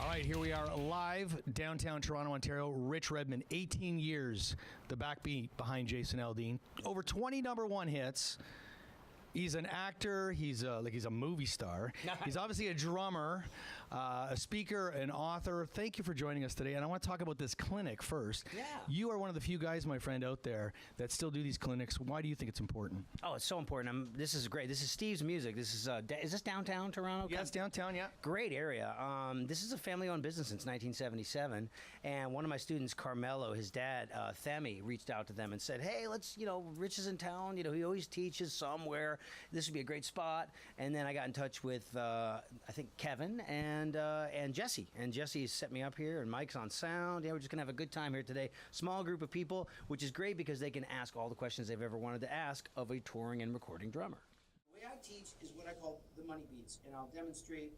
right, here we are live downtown Toronto, Ontario. Rich Redmond, 18 years, the backbeat behind Jason Aldean. Over 20 number one hits. He's an actor. He's a movie star. He's obviously a drummer, a speaker, an author. Thank you for joining us today. And I want to talk about this clinic first. Yeah. You are one of the few guys, my friend, out there that still do these clinics. Why do you think it's important? Oh, it's so important. This is great. This is Steve's Music. This is this downtown Toronto? Yeah, it's downtown, yeah. Great area. This is a family-owned business since 1977. And one of my students, Carmelo, his dad, Themi, reached out to them and said, hey, let's, Rich is in town. He always teaches somewhere. This would be a great spot. And then I got in touch with, I think, Kevin and Jesse. And Jesse set me up here, and Mike's on sound. Yeah, we're just going to have a good time here today. Small group of people, which is great because they can ask all the questions they've ever wanted to ask of a touring and recording drummer. The way I teach is what I call the money beats, and I'll demonstrate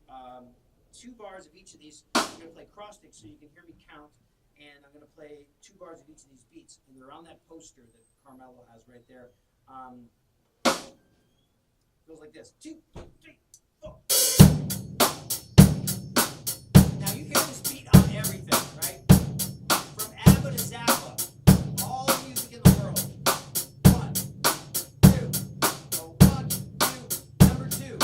2 bars of each of these. I'm going to play cross sticks so you can hear me count, and I'm going to play 2 bars of each of these beats, and they're on that poster that Carmelo has right there. Goes like this: 2, 3, 4. Now you hear this beat on everything, right? From ABBA to Zappa, all the music in the world. 1, 2, go 1, 2, number 2.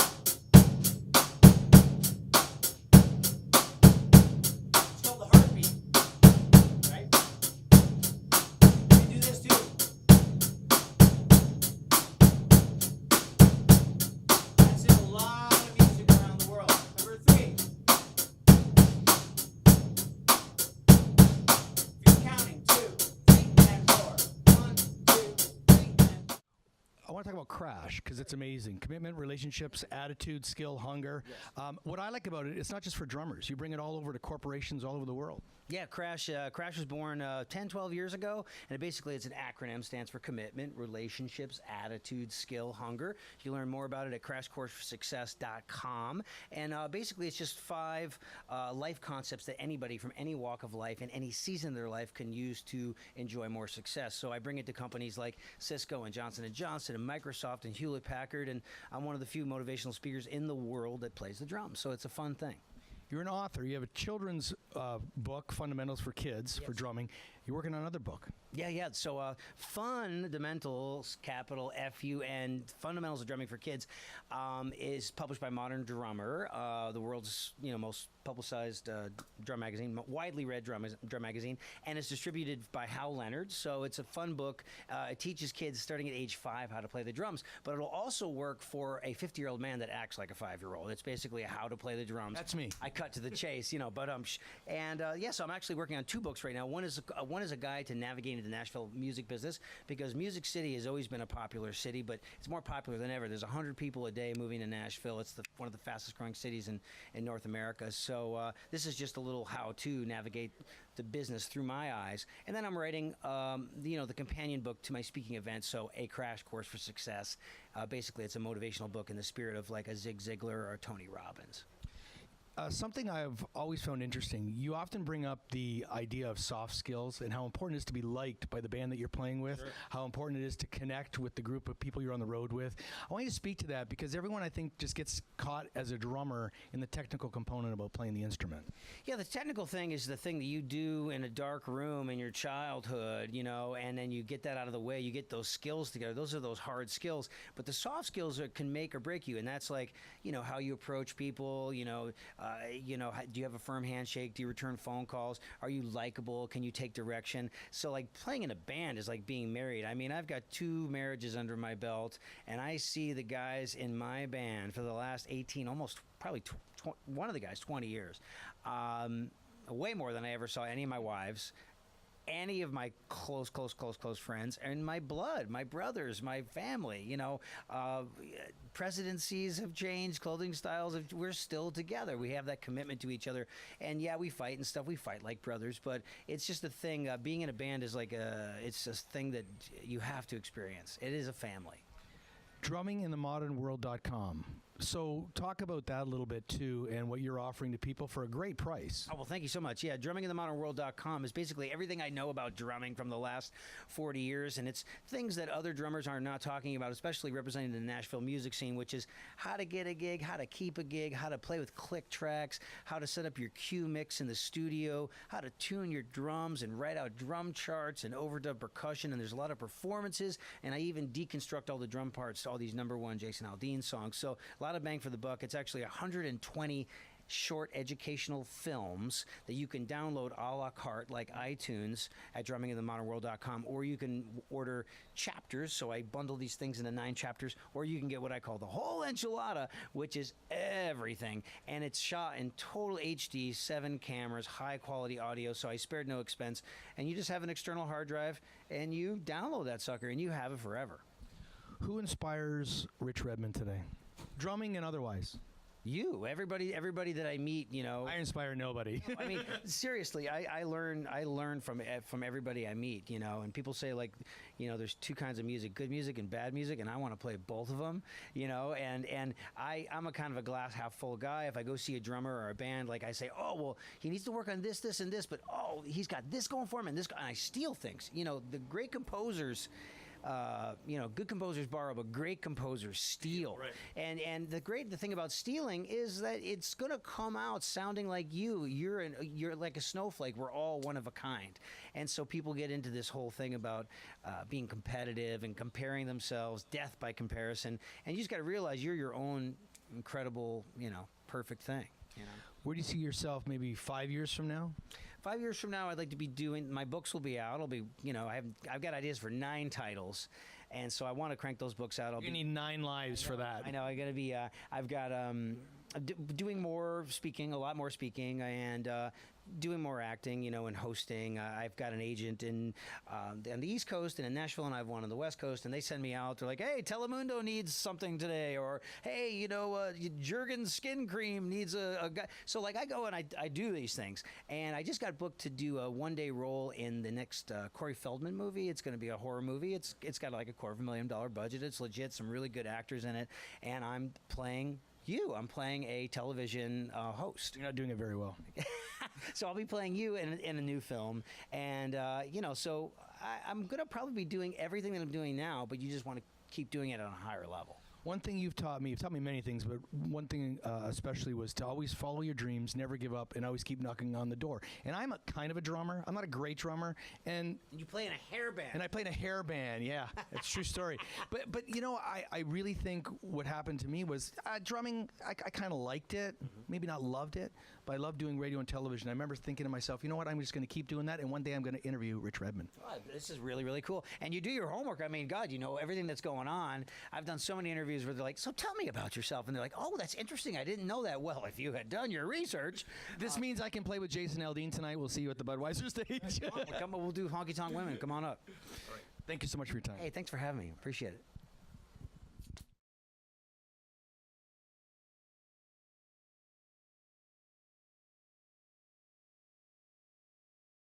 It's called the heartbeat, right? You do this too. That's in a lot of music around the world. Number 3. If you're counting, 2, 3, and 4. 1, 2, 3, and I want to talk about Crash because it's amazing. Commitment, relationships, attitude, skill, hunger. Yes. What I like about it, it's not just for drummers. You bring it all over to corporations all over the world. Yeah, Crash was born 10, 12 years ago, and basically it's an acronym, stands for commitment, relationships, attitude, skill, hunger. You learn more about it at crashcourseforsuccess.com, and basically it's just 5 life concepts that anybody from any walk of life and any season of their life can use to enjoy more success. So I bring it to companies like Cisco and Johnson & Johnson and Microsoft and Hewlett-Packard, and I'm one of the few motivational speakers in the world that plays the drums, so it's a fun thing. You're an author. You have a children's book, Fundamentals for Kids, for drumming. You're working on another book. Yeah. So Fundamentals, capital F-U-N, Fundamentals of Drumming for Kids, is published by Modern Drummer, the world's most publicized drum magazine, widely read drum magazine, and it's distributed by Hal Leonard. So it's a fun book. It teaches kids starting at age 5 how to play the drums, but it'll also work for a 50-year-old man that acts like a 5-year-old. It's basically how to play the drums. That's me. I cut to the chase, but so I'm actually working on 2 books right now. One is a guide to navigating the Nashville music business, because Music City has always been a popular city, but it's more popular than ever. There's 100 people a day moving to Nashville. It's one of the fastest growing cities in North America. So this is just a little how to navigate the business through my eyes. And then I'm writing the companion book to my speaking event, so A Crash Course for Success. Basically, it's a motivational book in the spirit of like a Zig Ziglar or a Tony Robbins. Something I've always found interesting, you often bring up the idea of soft skills and how important it is to be liked by the band that you're playing with, how important it is to connect with the group of people you're on the road with. I want you to speak to that because everyone, I think, just gets caught as a drummer in the technical component about playing the instrument. Yeah, the technical thing is the thing that you do in a dark room in your childhood, and then you get that out of the way. You get those skills together. Those are those hard skills. But the soft skills can make or break you, and that's like, how you approach people, do you have a firm handshake? Do you return phone calls? Are you likable? Can you take direction? So like playing in a band is like being married. I mean, I've got 2 marriages under my belt, and I see the guys in my band for the last 18, almost probably one of the guys, 20 years. Way more than I ever saw any of my wives, any of my close friends, and my blood, my brothers, my family. Presidencies have changed, clothing styles we're still together. We have that commitment to each other, and yeah, we fight and stuff. We fight like brothers, but it's just a thing. Being in a band is like it's a thing that you have to experience. It is a family. Drumminginthemodernworld.com. So talk about that a little bit too, and what you're offering to people for a great price. Oh, well, thank you so much. Yeah, drumminginthemodernworld.com is basically everything I know about drumming from the last 40 years, and it's things that other drummers are not talking about, especially representing the Nashville music scene, which is how to get a gig, how to keep a gig, how to play with click tracks, how to set up your cue mix in the studio, how to tune your drums and write out drum charts and overdub percussion, and there's a lot of performances, and I even deconstruct all the drum parts to all these #1 Jason Aldean songs. So a lot of bang for the buck. It's actually 120 short educational films that you can download a la carte like iTunes at drumminginthemodernworld.com, or you can order chapters. So I bundle these things into 9 chapters, or you can get what I call the whole enchilada, which is everything. And it's shot in total HD, 7 cameras, high quality audio. So I spared no expense. And you just have an external hard drive and you download that sucker and you have it forever. Who inspires Rich Redmond today? Drumming and otherwise. You, everybody that I meet, you know. I inspire nobody. I mean, seriously, I learn from everybody I meet, you know. And people say, like, you know, there's 2 kinds of music: good music and bad music, and I want to play both of them, you know. And I'm a kind of a glass half full guy. If I go see a drummer or a band, like I say, oh well, he needs to work on this, and this, but oh, he's got this going for him and this, and I steal things. You know, the great composers. You know, good composers borrow, but great composers steal. Right. And the thing about stealing is that it's going to come out sounding like you. You're like a snowflake. We're all one of a kind. And so people get into this whole thing about being competitive and comparing themselves, death by comparison. And you just got to realize you're your own incredible, you know, perfect thing. You know. Where do you see yourself maybe 5 years from now? 5 years from now, I'd like to be doing, my books will be out. I'll be, you know, I've got ideas for 9 titles. And so I want to crank those books out. You need 9 lives for that. I know. I got to be, I've got, doing more speaking, a lot more speaking, and doing more acting, you know, and hosting. I've got an agent on the East Coast and in Nashville, and I have one on the West Coast, and they send me out. They're like, hey, Telemundo needs something today, or hey, you know, Jergens Skin Cream needs a guy. So, like, I go and I do these things. And I just got booked to do a one-day role in the next Corey Feldman movie. It's going to be a horror movie. It's got like a $250,000 budget. It's legit, some really good actors in it. And I'm playing I'm playing a television host. You're not doing it very well. So I'll be playing you in a new film. And, you know, so I'm going to probably be doing everything that I'm doing now, but you just want to keep doing it on a higher level. One thing you've taught me many things, but one thing especially was to always follow your dreams, never give up, and always keep knocking on the door. And I'm a kind of a drummer. I'm not a great drummer. And you play in a hair band. And I play in a hair band, yeah. It's a true story. But you know, I really think what happened to me was drumming, I kind of liked it, maybe not loved it, but I loved doing radio and television. I remember thinking to myself, you know what, I'm just going to keep doing that, and one day I'm going to interview Rich Redmond. God, this is really, really cool. And you do your homework. I mean, God, you know everything that's going on. I've done so many interviews where they're like, so tell me about yourself. And they're like, oh, that's interesting. I didn't know that. Well, if you had done your research. This means I can play with Jason Aldean tonight. We'll see you at the Budweiser stage. We'll do Honky Tonk Women. Come on up. All right. Thank you so much for your time. Hey, thanks for having me. Appreciate it.